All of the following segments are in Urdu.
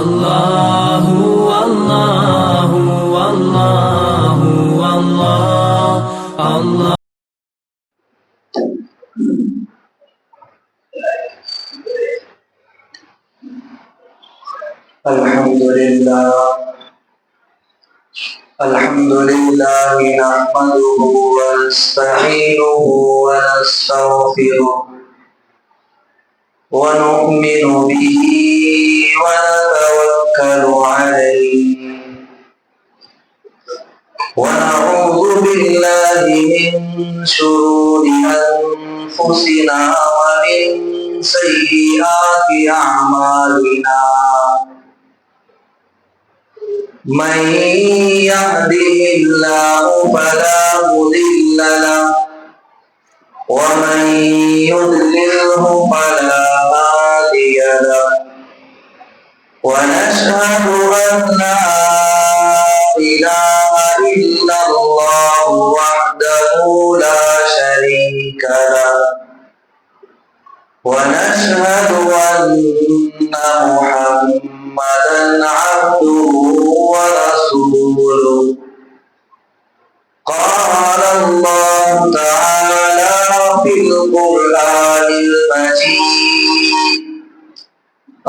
اللہ اللہ اللہ اللہ اللہ الحمد لله نحمده ونستعينه ونستغفره ونؤمن به ونتوكل عليه ونعوذ بالله من شرور أنفسنا ومن سيئات أعمالنا من يهده الله فلا مضل له ومن يضلله فلا هادي له ونشهد أن لا إله إلا الله وحده لا شريك له ونشهد أن محمدا عبده ورسوله قال الله تعالى في القرآن المجيد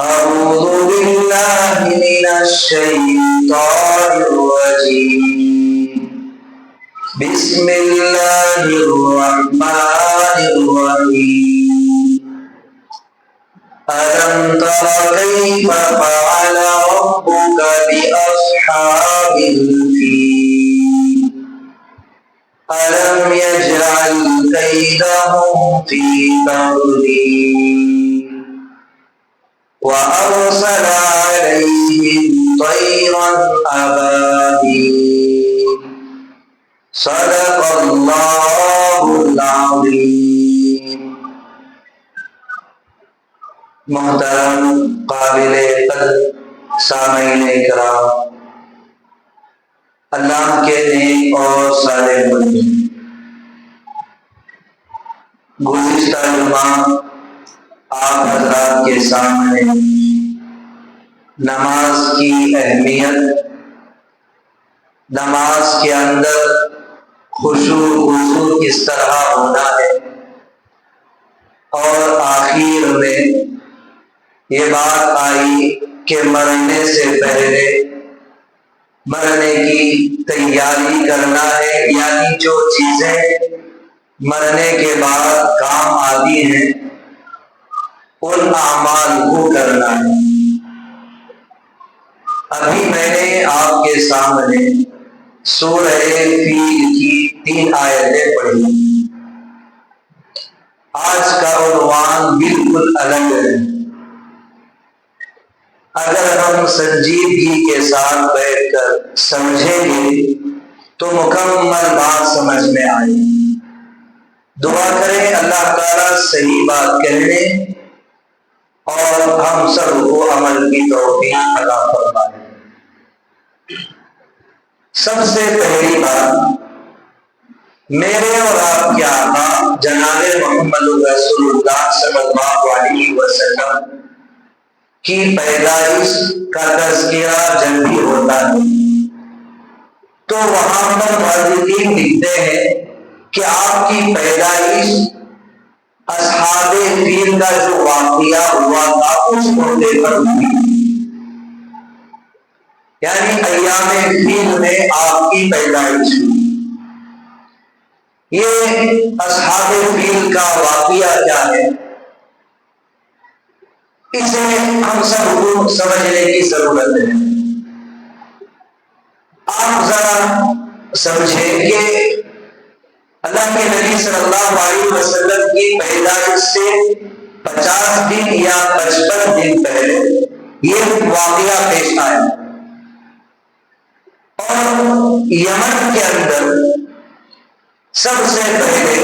أعوذ بالله من الشيطان الرجيم بسم الله الرحمن الرحيم ألم تر كيف فعل ربك بأصحاب الفيل ألم يجعل كيدهم في تضليل وأرسل عليهم طيرا أبابيل صدق الله العظيم. محترم قابل قدر سامعین کرام، اللہ کے نیک اور صالح بندے، گزشتہ جمعہ آپ حضرات کے سامنے نماز کی اہمیت، نماز کے اندر خشوع خضوع کس طرح ہونا ہے، اور آخر میں یہ بات آئی کہ مرنے سے پہلے مرنے کی تیاری کرنا ہے، یعنی جو چیزیں مرنے کے بعد کام آتی ہیں ان اعمال کو کرنا ہے۔ ابھی میں نے آپ کے سامنے سورہ فیل کی 3 آیتیں پڑھی، آج کا عنوان بالکل الگ ہے۔ اگر ہم سنجیدگی کے ساتھ بیٹھ کر سمجھیں گے تو مکمل بات سمجھ میں آئے۔ دعا کریں اللہ تعالیٰ صحیح بات کہنے اور ہم سب کو عمل کی توفیق عطا فرمائے۔ سب سے پہلی بات، میرے اور آپ کے آقا جناب محمد رسول اللہ صلی اللہ علیہ وسلم کی پیدائش کا تذکرہ جب بھی ہوتا ہے تو وہاں پر محدثین لکھتے ہیں کہ آپ کی پیدائش اصحاب فیل کا جو واقعہ ہوا تھا اس موقع پر ہوئی، یعنی ایام فیل میں آپ کی پیدائش ہوئی۔ یہ اصحاب فیل کا واقعہ کیا ہے، اسے ہم سب کو سمجھنے کی ضرورت ہے۔ آپ ذرا سمجھیں کہ اللہ کے نبی صلی اللہ علیہ وسلم کی پیدائش سے 50 دن یا 55 دن پہلے یہ واقعہ پیش آیا، اور یمن کے اندر سب سے پہلے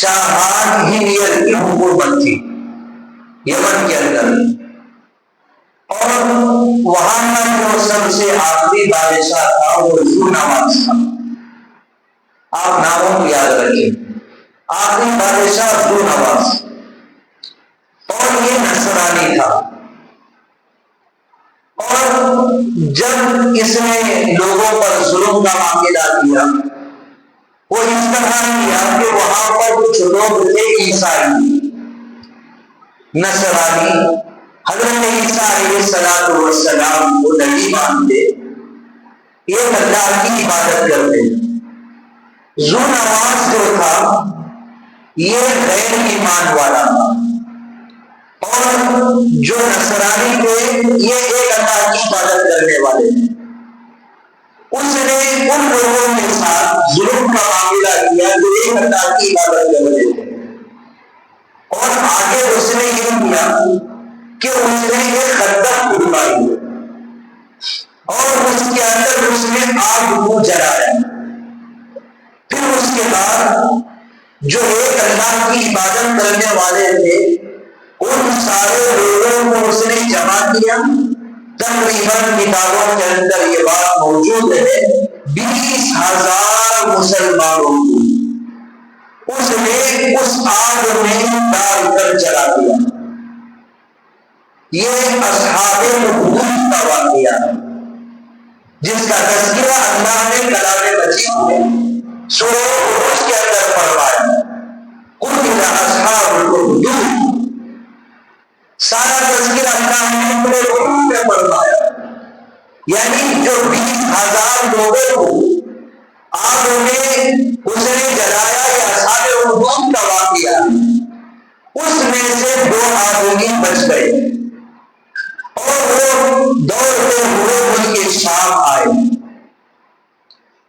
شاہان ہیمیر کی حکومت تھی یمن کے اندر، اور وہاں کا جو سب سے آخری بادشاہ تھا وہ ذو نواس تھا۔ آپ ناموں کو یاد رکھیں، آخری بادشاہ ذو نواس، اور یہ نصرانی تھا۔ جب اس نے لوگوں پر ظلم کا معاملہ کیا، وہ اس طرح کیا کہ وہاں پر کچھ لوگ تھے عیسائی نصرانی، حضرت عیسیٰ علیہ السلام کو نبی مانتے، ایک اللہ کی عبادت کرتے۔ ذو نواز جو تھا یہ غیر ایمان والا تھا، اور جو نصرانی تھے یہ ایک اللہ کی عبادت کرنے والے تھے۔ اس نے ان لوگوں کے ساتھ ظلم کا معاملہ کیا جو ایک اللہ کی عبادت کر رہے تھے، اور آگے اس نے یہ کیا کہ اس نے ایک خندق کھدوائی اور اس کے اندر اس نے آگ کو جلایا۔ پھر اس کے بعد جو ایک اللہ کی عبادت کرنے والے تھے ان سارے لوگوں کو اس نے جمع کیا۔ تقریباً کتابوں کے اندر یہ بات موجود ہے 20,000 مسلمانوں کو اس نے اس آگ میں ڈال کر جلا دیا۔ یہ اصحاب اخدود کا واقعہ ہے جس کا تذکرہ اللہ نے کلام مجید میں سورہ اخدود کے اندر فرمایا، قتل اصحاب الاخدود۔ سارا تذکرہ اللہ نے اپنے اخدود میں فرمایا، یعنی جو 20,000 لوگوں کو آگ میں اس نے جلایا، یہ اصحاب اخدود کا واقعہ، اس میں سے 2 آدمی بچ گئے اور وہ دوڑتے ہوئے ملک شام آئے۔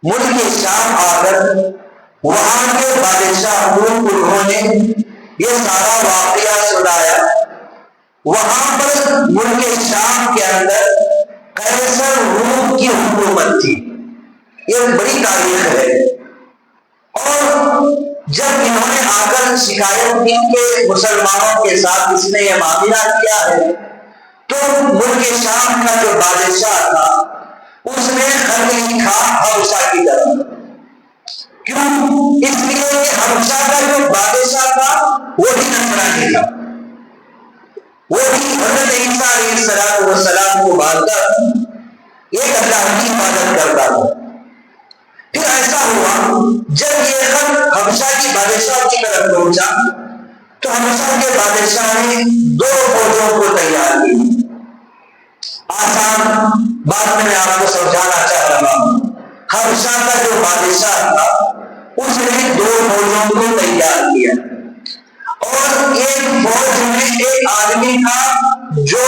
ملک شام آ کر وہاں کے بادشاہ کو انہوں نے یہ سارا واقعہ سنایا۔ وہاں پر ملک شام کے اندر قیصر روم کی حکومت تھی، یہ بڑی تاریخ ہے۔ اور جب انہوں نے آ کر شکایت کی کہ مسلمانوں کے ساتھ اس نے یہ معاملہ کیا ہے، تو ملک شام کا جو بادشاہ تھا اس نے خط لکھا حبشہ کی طرف۔ کیوں؟ اس لیے کہ حبشہ کا جو بادشاہ تھا وہ بھی نصرانی تھا، وہ بھی حضرت عیسیٰ علیہ السلام کو مانتا، ایک اللہ کی عبادت کرتا تھا۔ پھر ایسا ہوا جب یہ خط حبشہ کی بادشاہ کی طرف پہنچا تو حبشہ کے بادشاہ نے 2 فوجوں کو تیار کی۔ آسان بات میں آپ کو سمجھانا چاہ رہا ہوں، حبشہ کا جو بادشاہ تھا اس نے 2 فوجوں کو تیار کیا، اور ایک فوج میں ایک آدمی تھا جو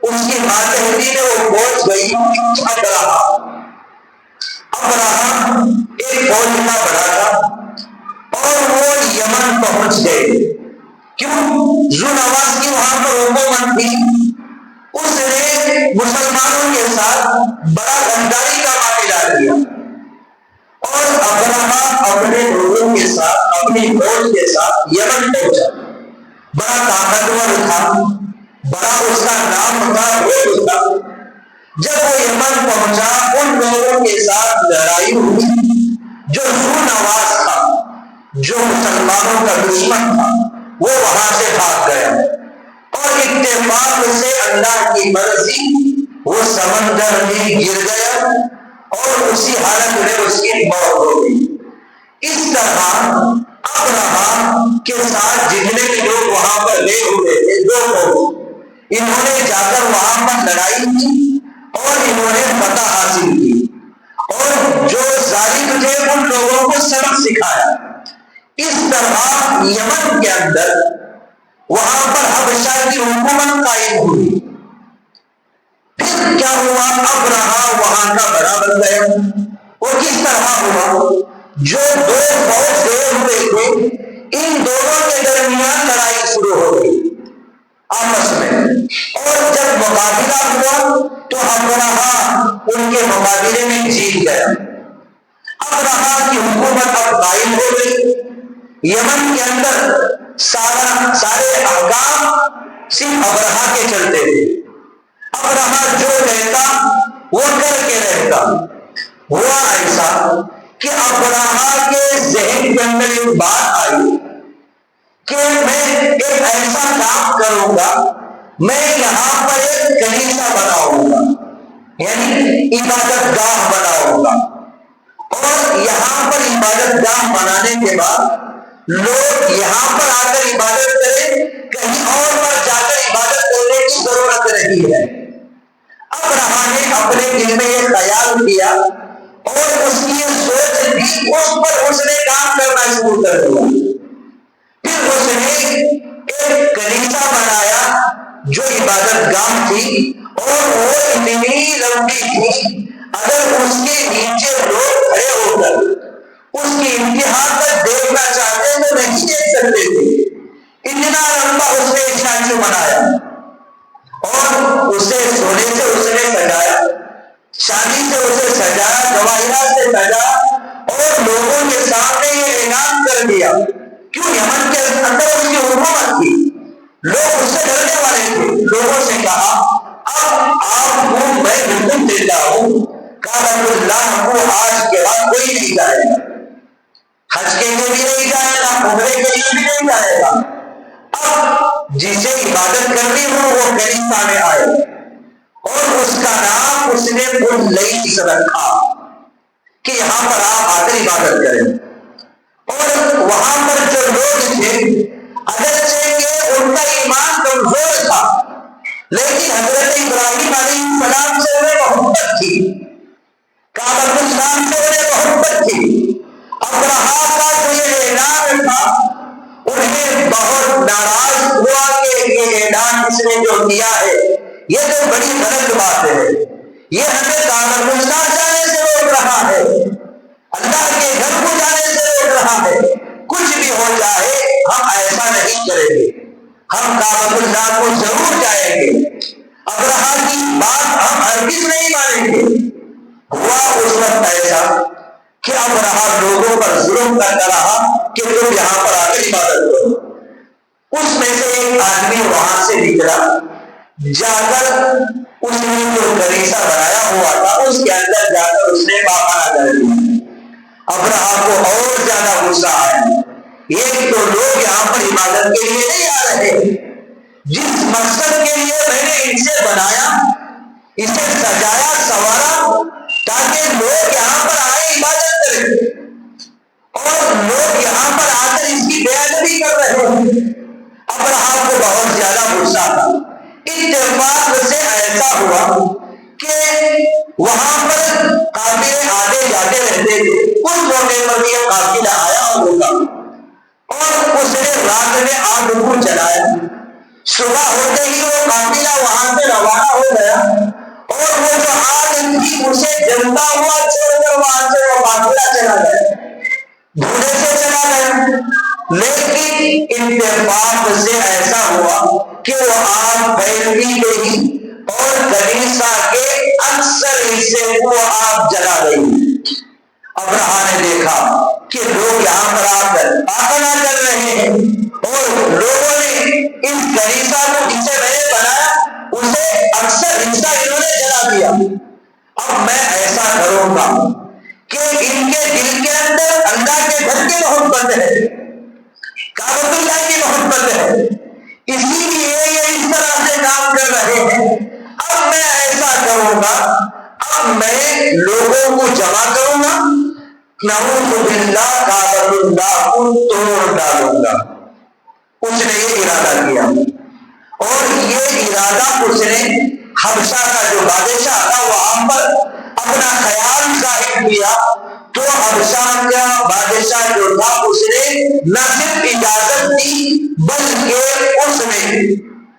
اس کی ماتحتی میں وہ فوج گئی ابرہہ ایک فوج کا بڑا تھا، اور وہ یمن پہنچ گئے۔ کیوں؟ ذو نواز کی وہاں پر حکومت تھی، اس نے مسلمانوں کے ساتھ بڑا غداری کا معاملہ کیا، اور ابرہہ اپنے لوگوں کے ساتھ اپنی فوج کے ساتھ یمن پہنچا۔ بڑا طاقتور تھا، بڑا اس کا نام تھا، روز تھا۔ جب وہ یمن پہنچا ان لوگوں کے ساتھ لڑائی ہوئی، جو ذو نواز تھا جو مسلمانوں کا دشمن تھا وہ وہاں سے بھاگ گیا، اور اتفاق سے اللہ کی مرضی وہ سمندر میں گر گیا اور اسی حالت میں اس کی موت ہو گئی۔ اس طرح ابرہہ کے ساتھ جتنے بھی لوگ وہاں پر لے ہوئے تھے 2 فوج، انہوں نے جا کر وہاں پر لڑائی کی اور انہوں نے فتح حاصل کی، اور جو ظالم تھے ان لوگوں کو سبق سکھایا۔ اس طرح یمن کے اندر وہاں پر حبشہ کی حکومت قائم ہوئی۔ پھر کیا ہوا؟ ابرہہ وہاں کا بڑا بن گیا۔ وہ کس طرح ہوا؟ جو 2 فوج گئے ہوئے تھے ان دونوں کے درمیان لڑائی شروع ہو گئی آپس میں، اور جب مقابلہ ہوا تو ابرہہ ان کے مقابلے میں جیت گیا۔ ابرہہ کی حکومت اب قائم ہو گئی۔ یمن کے اندر سارے احکام صرف ابرہہ کے چلتے تھے۔ ابرہہ جو رہتا وہ کر کے رہتا۔ ہوا ایسا کہ ابرہہ کے ذہن کے اندر ایک بات آئی کہ میں ایک ایسا کام کروں گا، میں یہاں پر ایک کنیسہ بناؤں گا، یعنی عبادت گاہ بنا ہوگا، اور یہاں پر عبادت گاہ بنانے کے بعد لوگ یہاں پر آ کر عبادت کریں، کہیں اور پر جا کر عبادت کرنے کی ضرورت نہیں ہے۔ ابرہہ نے اپنے دل میں یہ خیال کیا اور اس کی سوچ بھی اس پر اس نے کام کرنا شروع کر دیا۔ پھر اس نے ایک کنیسہ بنایا جو عبادت گاہ تھی، اور وہ اتنی لمبی تھی اگر اس کے نیچے لوگ کھڑے ہو کر اس کی انتہا تک دیکھنا چاہتے تو نہیں دیکھ سکتے تھے، اتنا لمبا اس نے اسٹیچو بنایا۔ اور اسے سونے سے اس نے سجایا، چاندی سے اسے سجایا، جواہرات سے سجایا، اور لوگوں کے سامنے یہ اعلان کر دیا، کیوں یمن کے اندر اس کی حکومت تھی، لوگ اس سے ڈرنے والے تھے۔ لوگوں سے کہا اب آپ کو میں حکم دیتا ہوں، کعبۃ اللہ کو آج کے بعد کوئی نہیں جائے گا، حج کے لیے بھی نہیں جائے گا، عمرے کے لیے بھی نہیں جائے گا۔ اب جسے عبادت کرنی ہو وہ کنیسہ میں آئے، اور اس کا نام اس نے اللیث رکھا کہ یہاں پر آپ آ کر عبادت کریں۔ اور وہاں پر جو لوگ تھے اگرچہ کہ ان کا ایمان کمزور تھا، لیکن حضرت ابراہیم علیہ السلام سے انہیں محبت تھی، کعبۃ اللہ سے انہیں محبت تھی۔ ابرہہ کا جو یہ اعلان تھا انہیں بہت ناراض ہوا کہ یہ اعلان اس نے جو کیا ہے یہ تو بڑی غلط بات ہے، یہ ہمیں کعبۃ اللہ جانے سے روک رہا ہے، اللہ کے گھر کو جانے سے روک رہا ہے، کچھ بھی ہو جائے ہم ایسا نہیں کریں گے، ہم کعبۃ اللہ کو ضرور جائیں گے، ابرہہ کی بات ہم ہرگز نہیں مانیں گے۔ ہوا اس وقت ایسا کہ ابرہہ لوگوں پر ظلم کرتا رہا کہ تم یہاں پر آ کر عبادت کرو۔ اس میں سے ایک آدمی وہاں سے نکلا، جا کر اس نے جو کنیسہ بنایا ہوا تھا اس کے اندر جا کر اس نے پاخانہ کر دیا۔ ابرہہ کو اور زیادہ غصہ آیا، ایک تو لوگ یہاں پر عبادت کے لیے نہیں آ رہے، جس مقصد کے لیے میں نے ان سے بنایا، اسے سجایا سنوارا تاکہ لوگ یہاں پر آئے عبادت کریں، اور لوگ یہاں پر آ کر اس کی بے ادبی کر رہے ہیں۔ ابرہہ کو بہت زیادہ غصہ تھا۔ اتفاق سے ایسا ہوا کہ وہاں پر قافلے آتے جاتے رہتے تھے، اس موقع پر بھی یہ قافلہ آیا ہوگا، اور اس نے رات میں آگ کو جلایا، صبح ہوتے ہی وہ قافلہ وہاں سے روانہ ہو گیا، اور وہ جو آگ تھی اسے جلتا ہوا چھوڑ کر وہاں سے وہ قافلہ چلا گیا، دھونے سے چلا گیا۔ لیکن اتفاق سے ایسا ہوا کہ وہ آگ پھیلتی گئی اور کنیسہ کے اکثر حصے کو آگ جلا گئی۔ ابرہہ نے دیکھا کہ لوگ یہاں پر آ کر پاخانہ کر رہے ہیں، اور لوگوں نے اس کنیسہ کو جسے میں نے بنایا اسے اکثر حصہ انہوں نے جلا دیا۔ اب میں ایسا کروں گا کہ ان کے دل کے اندر اللہ کے گھر کی محبت ہے، کعبۃ اللہ کی محبت ہے، اسی لیے یہ اس طرح سے کام کر رہے ہیں۔ اب میں ایسا کروں گا، اب میں لوگوں کو جمع کروں گا، نعوذ باللہ کعبۃ اللہ کو توڑ ڈالوں گا۔ اس نے یہ ارادہ کیا، اور یہ ارادہ اس نے حبشہ کا جو بادشاہ تھا وہاں پر اپنا خیال ظاہر کیا، تو حبشہ کا بادشاہ جو تھا اس نے نہ صرف اجازت دی بلکہ اس نے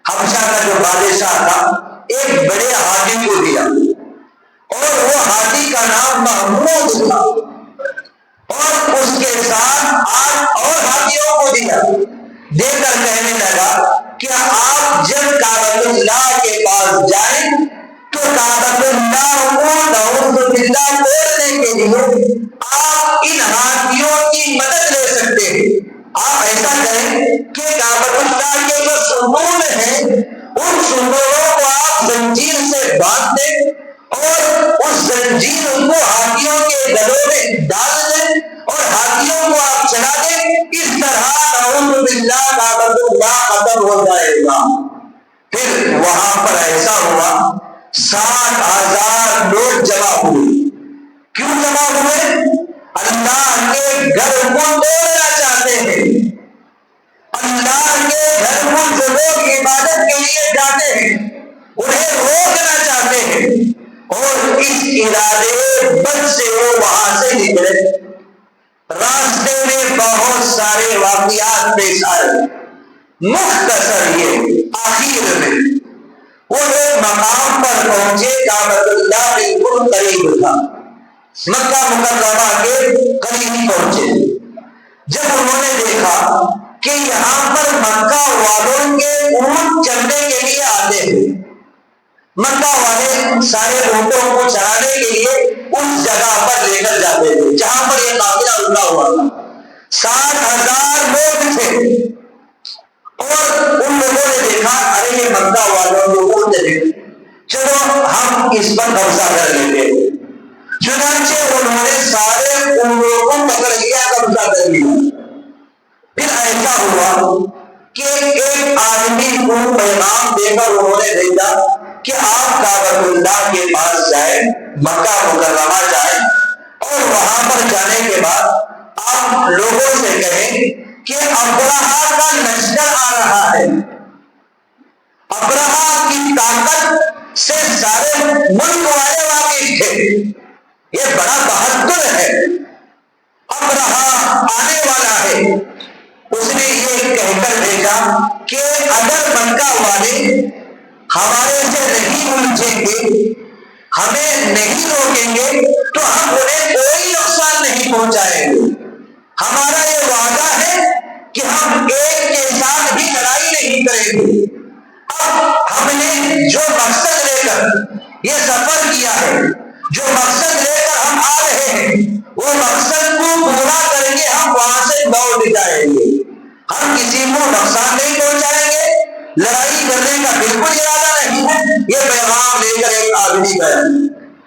حبشہ کا جو بادشاہ تھا ایک بڑے ہادی کو دیا، اور وہ ہادی کا نام محمود تھا، اور اس کے ساتھ 8 اور ہادیوں کو دیا، دے کر کہنے لگا کہ آپ جب کعبۃ اللہ کے پاس جائیں تو کعبۃ اللہ کو نعوذ باللہ توڑنے کے لیے آپ ان ہاتھیوں کی مدد لے سکتے ہیں۔ آپ ایسا کریں کہ کعبۃ اللہ کے جو ستون ہیں ان ستونوں کو آپ زنجیر سے باندھ دیں، اور اس زنجیر کو ہاتھیوں کے گلوں میں ڈال دیں، اور ہاتھیوں کو آپ چلا دیں، اس طرح نعوذ باللہ کعبۃ اللہ ختم ہو جائے گا۔ پھر وہاں پر ایسا ہوا 60,000 لوگ جمع ہوئے. کیوں جمع ہوئے؟ اللہ کے گھر کو توڑنا چاہتے ہیں. اللہ کے گھر کو جو لوگ عبادت کے لیے جاتے ہیں انہیں روکنا چاہتے ہیں، اور اس ارادے بد سے وہ وہاں سے نکلے. راستے میں بہت سارے واقعات پیش آئے. مختصر یہ آخر میں وہ ایک مقام پر پہنچے، کعبۃ اللہ بالکل قریب تھا، مکہ مکرمہ کے قریب پہنچے. جب انہوں نے دیکھا کہ یہاں پر مکہ والوں کے اونٹ چرنے کے لیے آتے ہیں، مکہ والے سارے اونٹوں کو چرانے کے لیے اس جگہ پر لے کر جاتے تھے جہاں پر یہ قافلہ رکا ہوا تھا. 60,000 لوگ تھے، اور ان لوگوں نے دیکھا ارے یہ مکہ والوں کو اونٹ ہیں، چلو ہم اس پر قبضہ کر لیتے ہیں. چنانچہ انہوں نے سارے اونٹوں کو پکڑ لیا، قبضہ کر لیا. پھر ایسا ہوا کہ ایک آدمی کو پیغام دے کر انہوں نے بھیجا کہ آپ کعبۃ اللہ کے پاس جائیں، مکہ مکرمہ جائیں، اور وہاں پر جانے کے بعد آپ لوگوں سے کہیں کہ ابرہہ کا لشکر آ رہا ہے. ابرہہ کی طاقت سے سارے ملک والے واقف تھے، یہ بڑا بہادر ہے، ابرہہ آنے والا ہے. اس نے یہ کہہ کر بھیجا کہ اگر مکہ والے ہمارے سے نہیں الجھیں گے، ہمیں نہیں روکیں گے، تو ہم انہیں کوئی نقصان نہیں پہنچائیں گے. ہمارا یہ وعدہ ہے کہ ہم ایک کے ساتھ بھی لڑائی نہیں کریں گے. اب ہم نے جو مقصد لے کر یہ سفر کیا ہے، جو مقصد لے کر ہم آ رہے ہیں، وہ مقصد کو پورا کر کے ہم وہاں سے لوٹ جائیں گے. ہم کسی کو نقصان نہیں پہنچائیں گے، لڑائی کرنے کا بالکل ارادہ نہیں ہے. یہ پیغام لے کر ایک آدمی گیا،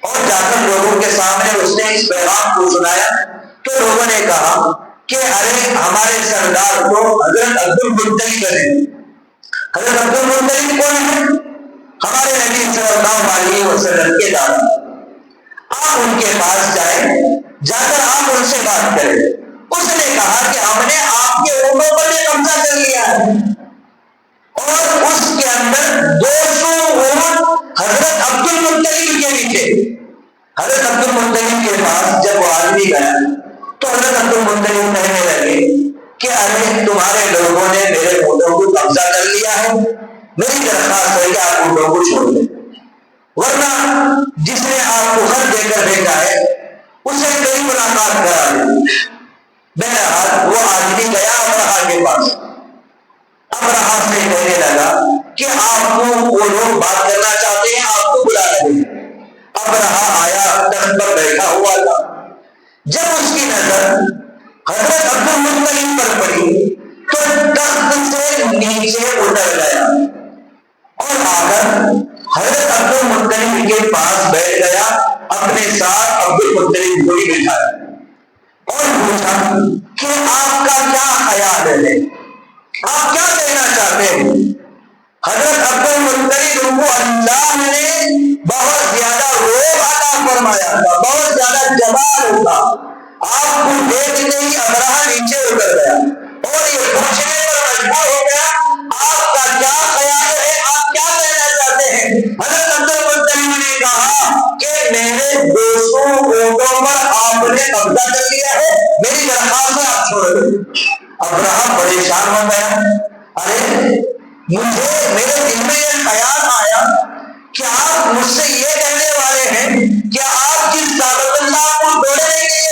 اور جا کر لوگوں کے سامنے اس نے اس پیغام کو سنایا. تو لوگوں نے کہا کہ ارے ہمارے سردار کو حضرت عبد المطلب کریں. حضرت عبد المطلب کون ہے؟ ہمارے نبی صلی اللہ علیہ وسلم کے دادا. آپ ان کے پاس جائیں، جا کر آپ ان سے بات کریں. اس نے کہا کہ ہم نے آپ کے اونٹوں پر یہ قبضہ کر لیا ہے، اور اس کے اندر 200 اونٹ حضرت عبد المطلب کے بھی تھے. حضرت عبد المطلب کے پاس جب وہ آدمی گیا تو حضرت عبد المطلب کہنے لگے کہ ارے تمہارے لوگوں نے میرے اونٹوں کو قبضہ کر لیا ہے، میری درخواست ہے کہ آپ اونٹوں کو چھوڑ دیں، ورنہ جس نے آپ کو خط دے کر بھیجا ہے اسے میری ملاقات کرا دیں. بہرحال وہ آدمی گیا ابرہہ کے پاس. ابرہہ سے کہنے لگا کہ آپ کو وہ لوگ بات کرنا چاہتے ہیں، آپ کو بلا رہے ہیں. ابرہہ آیا، تخت پر بیٹھا ہوا تھا. جب اس کی نظر حضرت عبد المطلب پر پڑی تو تخت سے نیچے اتر گیا اور آ کر حضرت عبد المطلب کے پاس بیٹھ گیا، اپنے ساتھ عبد المطلب کو ہی بٹھایا اور پوچھا کہ آپ کا کیا خیال ہے، آپ کیا کہنا چاہتے ہیں. حضرت عبد المطلب کو اللہ نے بہت زیادہ روب عطا فرمایا تھا، بہت زیادہ جمال تھا. آپ کو دیکھتے ہی ابرہہ نیچے اتر گیا اور یہ پوچھنے پر مجبور ہو گیا آپ کا کیا خیال ہے، آپ کیا کہنا چاہتے ہیں. حضرت عبد المطلب نے کہا کہ میرے 200 اونٹوں پر آپ نے قبضہ کر لیا ہے، میری درخواست ہے آپ چھوڑ دیں. ابرہہ پریشان ہو گیا. ارے مجھے میرے دل میں یہ خیال آیا کہ آپ مجھ سے یہ کہنے والے ہیں کہ آپ جس کعبۃ اللہ کو توڑنے کے لیے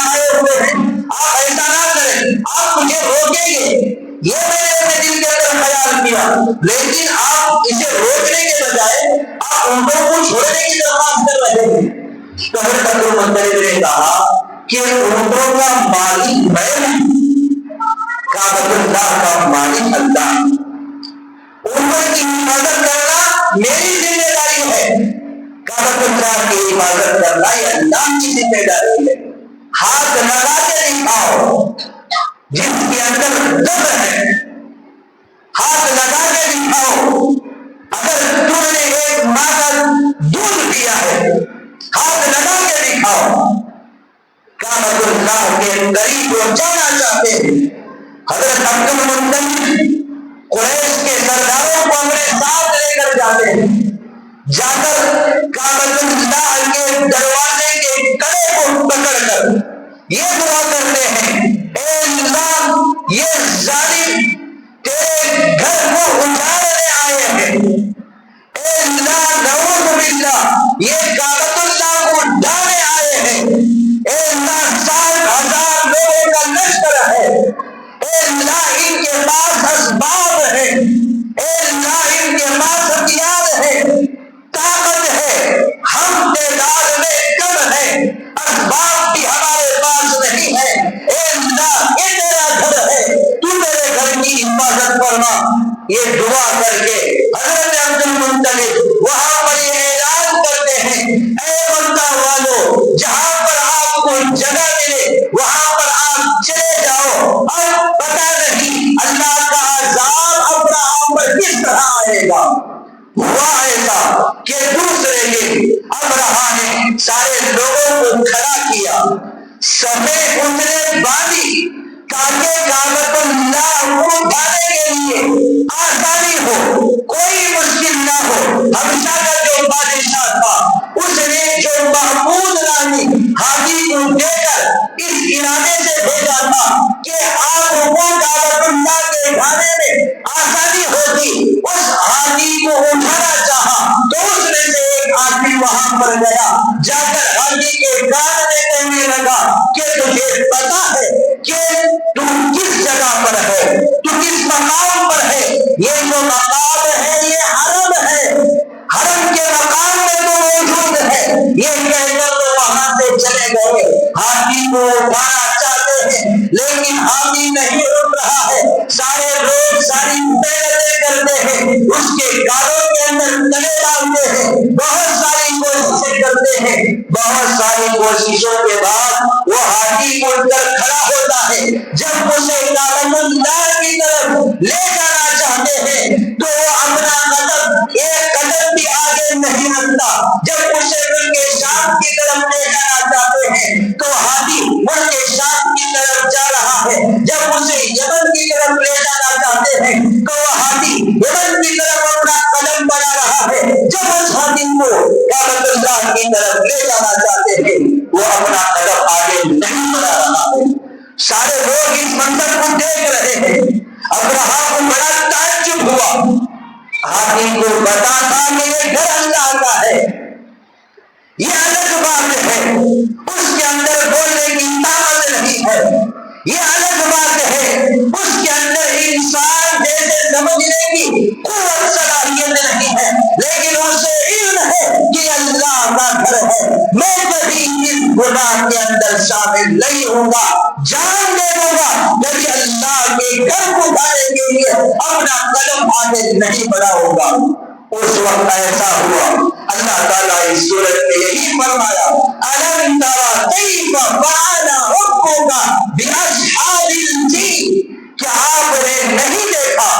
آئے ہوئے ہیں، آپ ایسا نہ کریں، آپ مجھے روکیں گے. یہ میں نے اپنے دل کے اندر خیال کیا، لیکن آپ اسے روکنے کے بجائے آپ اونٹوں کو چھوڑنے کی درخواست کر رہے ہیں. تو حضرت عبد المطلب نے کہا کہ اونٹوں کا مالک میں نہیں، کعبۃ اللہ کا مالک اللہ. اونٹوں کی حفاظت کرنا میری ذمہ داری ہے، کعبۃ اللہ کی حفاظت کرنا یہ اللہ کی ذمہ داری ہے. ہاتھ لگا کے دکھاؤ جس کے اندر دم ہے، ہاتھ لگا کے دکھاؤ. اگر تم نے ایک ماں کا اللہ کے قریب پہنچانا چاہتے ہیں۔ حضرت عبد المطلب قریش کے سرداروں کو اپنے ساتھ لے کر جاتے ہیں، جا کر کعبۃ اللہ کے دروازے کے کڑے کو پکڑ کر یہ دعا کرتے ہیں، اے اللہ یہ ظالم تیرے گھر کو اجاڑنے آئے ہیں، اے اللہ نعوذ باللہ یہ کعبۃ اللہ کو ڈھانے آئے ہیں، اے اللہ 60,000 لوگوں کا لشکر ہے، اے اللہ ان کے پاس اسباب ہے، اے اللہ ان کے پاس ہتھیار ہے، طاقت ہے، ہم تعداد میں کم ہے، اسباب بھی ہمارے پاس نہیں ہے، اے اللہ یہ تیرا گھر ہے، تو میرے گھر کی حفاظت فرما۔ یہ دعا کر کے حضرت عبد المطلب وہاں پر یہ اعلان کرتے ہیں، اے مکہ والو جہاں پر آپ کو جگہ ملے وہاں پر آپ چلے جاؤ، اب پتہ نہیں اللہ کا عذاب ابراہیم پر کس طرح آئے گا۔ ہوا ایسا کہ دوسرے دن ابراہیم نے سارے لوگوں کو کھڑا کیا، سفید اتنے باندھی تاکہ کعبۃ اللہ کو ڈھانے کے لیے آسانی ہو، کوئی مشکل نہ ہو۔ حبشہ کا جو بادشاہ تھا اس نے جو محمود نامی ہادی کو دے کر اس ارادے سے بھیجا تھا کہ آپ کو کعبۃ اللہ کے ڈھانے میں آسانی ہوتی، اس ہادی کو اٹھانا چاہا تو اس میں سے ایک آدمی وہاں پر گیا، جا کر ہادی کے کان میں کہنے لگا کہ تجھے پتا ہے کہ تو کس جگہ پر ہے، تو کس مقام پر ہے، یہ جو مقام ہے یہ حرم ہے، حرم کے مقام میں تو موجود ہے۔ یہ کہہ کر وہ وہاں سے چلے گئے، ہاتھی کو اٹھانا چاہتے ہیں لیکن ہاتھی نہیں اٹھ رہا ہے، سارے لوگ ساری محنتیں کرتے ہیں، اس کے کانوں کے اندر تلے ڈالتے ہیں، بہت ساری کوششیں کرتے ہیں، بہت ساری کوششوں کے بعد وہ ہاتھی اٹھ کر کھڑا ہوتا ہے۔ جب اسے کعبۃ اللہ کی طرف لے جانا چاہتے ہیں تو وہ اپنا قدم ایک قدم بھی آگے نہیں رکھتا، جب اسے ملک شام کی طرف لے جانا چاہتے ہیں تو ہاتھی ملک شام کی طرف جا رہا ہے، جب اسے یمن کی طرف لے جانا چاہتے ہیں تو وہ ہاتھی یمن کی طرف اپنا قدم بڑھا رہا ہے، جب اس ہاتھی کو کعبۃ اللہ کی طرف لے جانا چاہتے ہیں وہ اپنا قدم آگے نہیں بڑھا رہا ہے۔ سارے لوگ اس منظر کو دیکھ رہے ہیں، ابراہیم کو بڑا تعجب ہوا، ہاتھی کو پتا تھا کہ یہ گھر اللہ کا ہے، یہ الگ بات ہے، اس کے اندر بولنے کی طاقت نہیں ہے، یہ الگ بات ہے، اس کے اندر انسان جیسے سمجھنے کی قوت صلاحیت نہیں ہے، لیکن اسے علم ہے کہ اللہ کا گھر ہے، میں کبھی اس گناہ کے اندر شامل نہیں ہوں گا، جان دے دوں گا، کبھی اللہ کے گھر کو ڈھانے کے لیے اپنا قدم آگے نہیں بڑھاؤں گا۔ اس وقت ایسا ہوا، اللہ تعالیٰ اس صورت میں یہی فرمایا، أَلَمْ تَرَ كَيْفَ فَعَلَ رَبُّكَ بِأَصْحَابِ الْفِيلِ، کیا آپ نے نہیں دیکھا،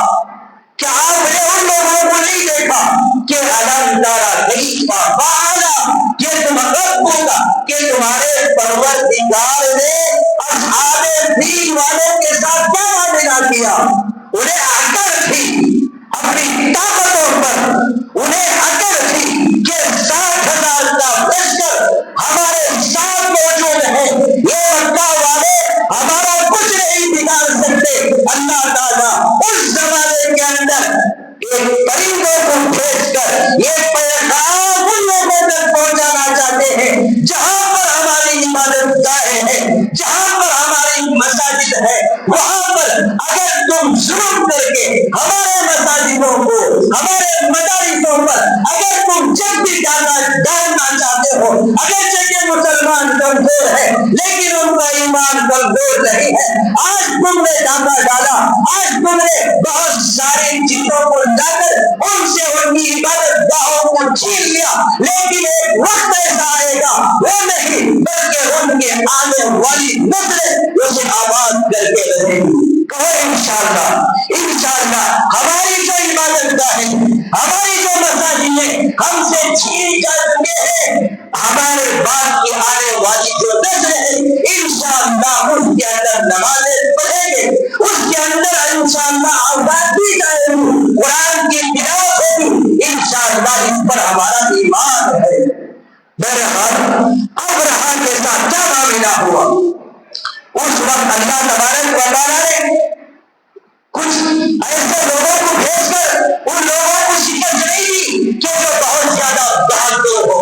کیا آپ نے ان لوگوں کو نہیں دیکھا کہ أَلَمْ تَرَ كَيْفَ فَعَلَ، کہ تم ربُّكَ کہ تمہارے پروردگار نے اصحاب الفیل والوں کے ساتھ کیا معاملہ کیا، انہیں عقل تھی اپنی طاقتوں پر، انہیں عقل تھی کہ 60,000 کا لشکر ہمارے ساتھ موجود ہے، یہ مکہ والے ہمارا کچھ نہیں بگاڑ سکتے۔ اللہ تعالیٰ اس زمانے کے اندر ایک پرندوں کو بھیج کر یہ پیغام ان لوگوں تک پہنچانا چاہتے ہیں جہاں پر ہماری عبادت گاہیں ہیں، جہاں پر ہماری مساجد ہے، وہاں پر اگر تم ظلم کر کے ہمارے مساجدوں کو، ہمارے مدارسوں پر اگر تم جب بھی ڈالنا چاہتے ہو، اگرچہ کہ مسلمان کمزور ہے لیکن ان کا ایمان کمزور نہیں ہے، آج تم نے ڈاکہ ڈالا، آج تم نے بہت ساری چیزوں کو لا کر ان سے ان کی عبادت گاہوں کو چھین لیا، لیکن ایک وقت ایسا آئے گا وہ نہیں بلکہ ان کے آنے والی نسلیں اسے آباد کر کے رہیں گی۔ کہو انشاءاللہ، انشاءاللہ ہماری جو عبادت گاہیں، ہماری جو مساجدیں ہم سے چھین جا چکے ہیں، ہمارے بعد کی آنے والی جو نسل ہے انشاءاللہ ہمارا ایمان ہے۔ بہرحال ابرہہ کے ساتھ کیا معاملہ ہوا؟ اس وقت اللہ تبارک و تعالیٰ نے کچھ ایسے لوگوں کو بھیج کر ان لوگوں کو شکست نہیں دی کہ جو بہت زیادہ بہادر ہو۔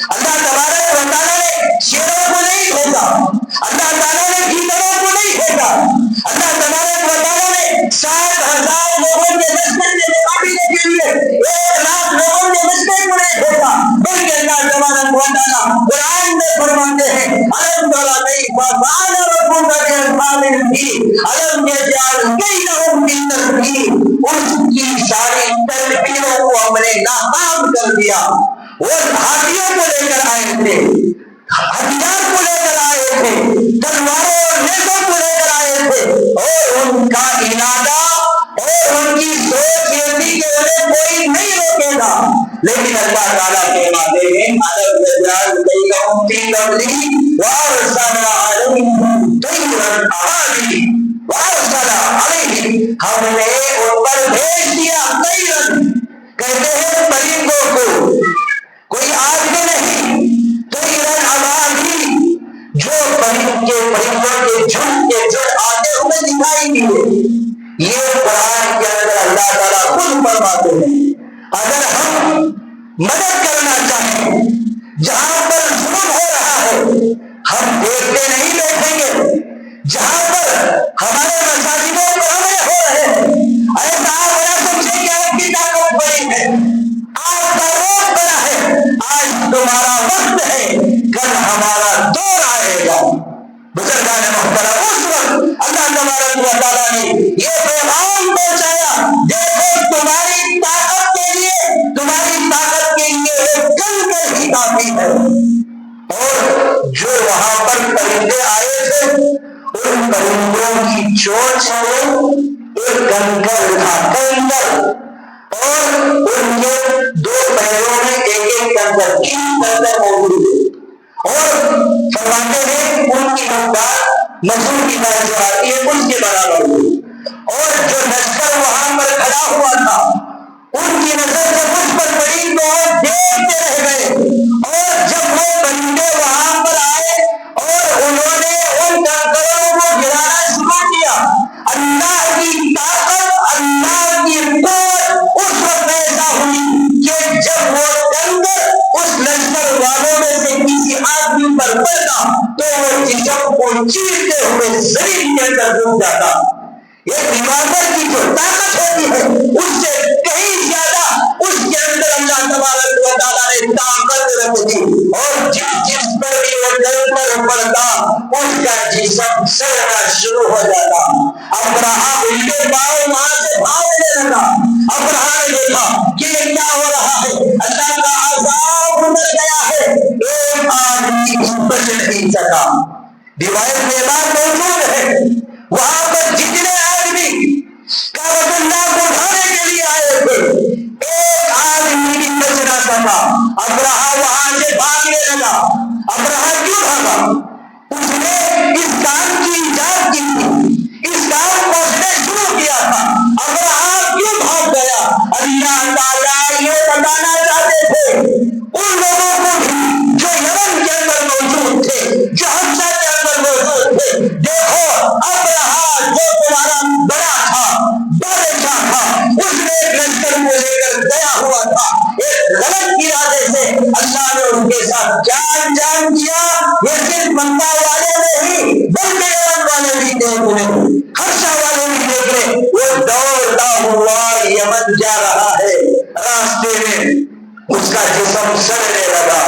اللہ تبارک و تعالیٰ نے شیروں کو نہیں بھیجا، اللہ تعالیٰ نے گیدڑوں کو نہیں بھیجا، اللہ تبارک و تعالیٰ نے 60,000 لوگوں کے لشکر کے مقابلے کے لیے 1,00,000 لوگوں کے لشکر کو نہیں بھیجا، بلکہ اللہ تبارک و تعالیٰ قرآن میں فرماتے ہیں الم تر کیف فعل ربک باصحاب الفیل الم یجعل کیدہم فی تدبیر۔ اس کی ساری تدبیروں کو ہم نے ناکام کر دیا۔ وہ ہاتھیوں کو لے کر آئے تھے، ہتھیار کو لے کر آئے تھے، تلواروں اور نیزوں کو لے کر آئے تھے، اور ان کا ارادہ اور ان کی سوچ یہ تھی کہ انہیں کوئی نہیں روکے گا، لیکن اللہ تعالیٰ فرماتے ہیں الم یجعل کیدہم فی تدبیر وارسل علیہم طیرا ابابیل وارسل علیہم، ہم نے ان پر بھیج دیا طیرا، کہتے ہیں پرندوں کو، کوئی آدمی نہیں، طیرا ابابیل، جو پرندوں کے جھنڈ آتے ہوئے دکھائی دیے۔ یہ قرآن کے اندر اللہ تعالیٰ خود فرماتے ہیں اگر ہم مدد کرنا چاہیں جہاں پر ظلم ہو رہا ہے ہم دیکھتے نہیں بیٹھیں گے، جہاں پر ہمارے مساجدوں پر حملے ہو رہے ہیں ایسا آپ نہ سمجھیں کہ آپ کی طاقت بڑی ہے، آپ کا روز بڑا ہے، آج تمہارا وقت ہے، کل ہمارا دور آئے گا۔ بزرگان محترم اس وقت اللہ تبارک و تعالیٰ نے یہ پیغام پہنچایا دیکھو تمہاری طاقت کے لیے ایک کنکر ہی کافی ہے۔ اور جو وہاں پر پرندے آئے تھے ان پرندوں کی چونچ میں ایک کنکر تھا، کنکر، اور ان کے 2 پیروں میں ایک کنکر، 3 کنکر موجود ہے، اور فرماتے ہیں ان کی مقدار مزدور کی طرح جو آتی ہے اس کے برابر ہوئی، اور جو لشکر وہاں پر کھڑا ہوا تھا ان کی نظر جب اس پر پڑی تو دیکھتے رہ گئے، اور جب وہ بندے وہاں پر آئے اور انہوں نے ان کنکروں کو گرانا شروع کیا، اللہ کی طاقت، اللہ کی قوت اس وقت ایسا ہوئی کہ جب وہ کنکر اس لشکر والوں میں سے کسی آدمی پر پڑتا تو وہ جسم کو چیرتے ہوئے زمین کے اندر ڈوب جاتا۔ یہ دیوار کی جو طاقت ہوتی ہے اس سے کہیں زیادہ اس کے اندر اللہ تبارک و تعالیٰ نے طاقت رکھ دی، اور جس پر بھی وہ کنکر پڑتا اس کا جسم سڑنا شروع ہو جاتا۔ ابرہہ ان کے پاؤں وہاں سے بھاگنے لگا۔ ابرہہ نے دیکھا کہ یہ کیا ہو رہا ہے، اللہ کا عذاب اتر گیا ہے، ایک آدمی بھی بچ نہیں سکا۔ روایت میں بات موجود ہے وہاں پر جتنے آدمی کعبۃ اللہ کو اٹھانے کے لیے آئے تھے ایک آدمی بھی بچ نہ سکا۔ ابرہہ وہاں سے بھاگنے لگا۔ ابرہہ کیوں بھاگا؟ اس نے اس کام کی ایجاد کی تھی، اس کام کو اس نے شروع کیا تھا۔ ابرہہ کیوں بھاگ گیا؟ اللہ تعالیٰ یہ بتانا چاہتے تھے ان لوگوں کو بھی جو یمن کے اندر موجود تھے، جو حبشہ کے اندر موجود تھے، دیکھو ابرہہ جو تمہارا بڑا تھا، بادشاہ تھا، اس نے ایک لشکر کو لے کر گیا ہوا تھا، ایک غلط ارادے سے اللہ نے ان کے ساتھ کیا انجام دیا یہ صرف مکہ والے نہیں بلکہ یمن والے بھی دیکھ لیں، حبشہ والے بھی دیکھ لیں، وہ دوڑتا ہوا یمن جا رہا ہے، راستے میں اس کا جسم سڑنے لگا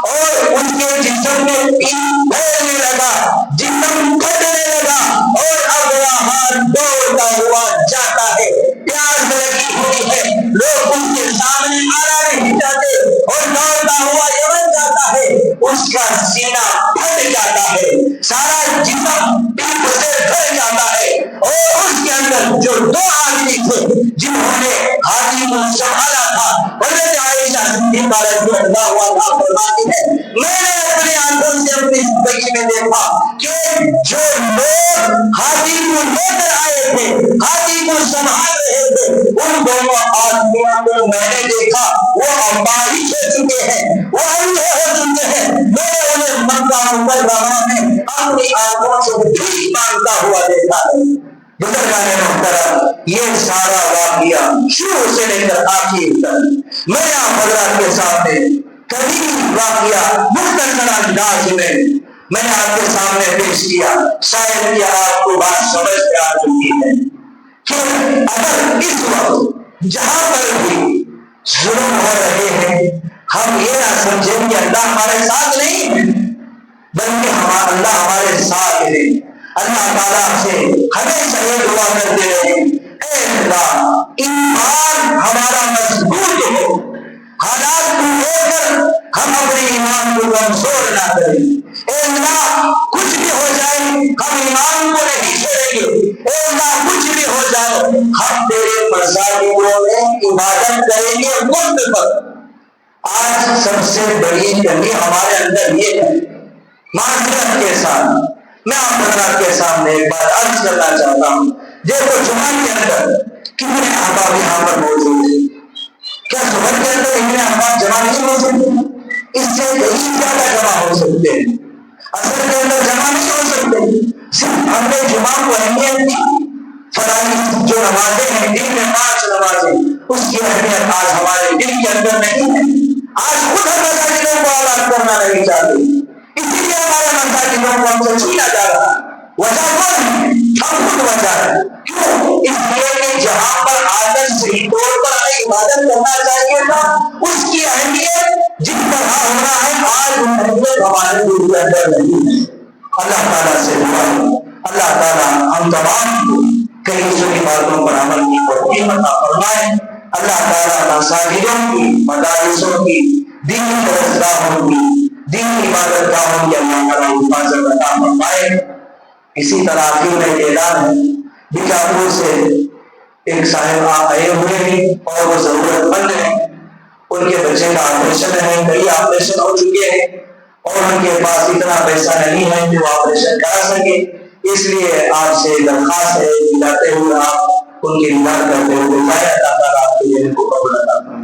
اور اس کے جسم میں پیپ پھیلنے لگا، جسم پھٹنے لگا، اور ابرہہ دوڑتا ہوا جاتا ہے، پیاس لگی ہوئی ہے، لوگ اس کے سامنے آنا نہیں چاہتے، اور دوڑتا ہوا یمن جاتا ہے، اس کا سینہ پھٹ جاتا ہے، سارا جسم پیپ سے بھر جاتا ہے، اور اس کے اندر جو 2 آدمی تھے جنہوں نے ہاتھی کو سنبھالا تھا، حضرت عائشہ صدیقہ رضی اللہ عنہا فرماتی ہے میں نے اپنے آنکھوں سے اپنی زندگی میں دیکھا کہ جو لوگ ہاتھی کو لے کر آئے تھے، ہاتھی کو سنبھال رہے تھے، ان دونوں آدمیوں کو میں نے دیکھا وہ اپاہج ہو چکے ہیں، وہ اندھے ہو چکے ہیں، میں نے انہیں مکہ مکرمہ میں اپنی آنکھوں سے بھی مانگتا ہوا دیکھا ہے۔ بزرگان محترم، یہ سارا واقعہ شروع سے لے کر آخر تک میں آپ حضرات کے سامنے کبھی واقعہ مختصر انداز میں نے آپ کے سامنے پیش کیا، شاید کہ آپ کو بات سمجھ میں آ چکی ہے کہ اگر اس وقت جہاں پر بھی ظلم ہو رہے ہیں ہم یہ نہ سمجھیں کہ اللہ ہمارے ساتھ نہیں ہے، بلکہ اللہ ہمارے ساتھ ہے۔ اللہ تعالیٰ سے ہمیشہ یہ دعا کرتے رہے، اے اللہ ایمان ہمارا مضبوط ہو، حالات کو لے کر ہم اپنے ایمان کو کمزور نہ کریں۔ اے اللہ کچھ بھی ہو جائے ہم ایمان کو نہیں چھوڑیں گے، اے اللہ کچھ بھی ہو جائے ہم تیرے مساجدوں میں عبادت کریں گے وقت پر۔ آج سب سے بڑی کمی ہمارے اندر یہ ہے، معذرت کے ساتھ میں آپ حضرات کے سامنے ایک بات عرض کرنا چاہتا ہوں۔ دیکھو جمعہ کے اندر کتنے احباب یہاں پر موجود ہیں، کیا صبح کے اندر اتنے احباب جمع نہیں ہو سکتے؟ اس سے کہیں زیادہ جمع ہو سکتے ہیں، اصل کے اندر جمع نہیں ہو سکتے۔ صرف ہم نے جمعہ کو اہمیت دی، فلاحی جو نمازیں ہیں دن میں 5 نمازیں، اس کی اہمیت آج ہمارے دل کے اندر نہیں ہے۔ آج خود ہم مساجدوں کو آباد کرنا نہیں چاہتے، اسی لیے ہمارے مساجدوں کو ہم سے چھینا جا رہا ہے۔ وجہ کون ہے؟ ہم خود وجہ ہے۔ کیوں؟ اس لیے کہ جہاں پر آدم صحیح طور پر ہمیں عبادت کرنا چاہیے تھا، اس کی اہمیت جس طرح ہونا ہے آج وہ اہمیت ہمارے دل کے اندر نہیں ہے۔ اللہ تعالیٰ سے دعا ہے، اللہ تعالیٰ ہم تمام کو کئی سنی باتوں پر عمل کی توفیق عطا فرمائے۔ اللہ تعالیٰ مساجدوں کی، مدارسوں کی، دینی درسگاہوں کی، دینی عبادت گاہوں کی اللہ تعالیٰ حفاظت عطا فرمائے۔ اسی طرح آخر میں اعلان ہے، بیجاپور سے ایک صاحب آئے ہوئے ہیں اور وہ ضرورت مند ہیں، ان کے بچے کا آپریشن ہے، کئی آپریشن ہو چکے ہیں اور ان کے پاس اتنا پیسہ نہیں ہے کہ وہ آپریشن کرا سکے، اس لیے آپ سے درخواست ہے جاتے ہوئے آپ ان کی مدد کرتے ہوئے اللہ تعالیٰ آپ کے دل کو قبول عطا فرمائے۔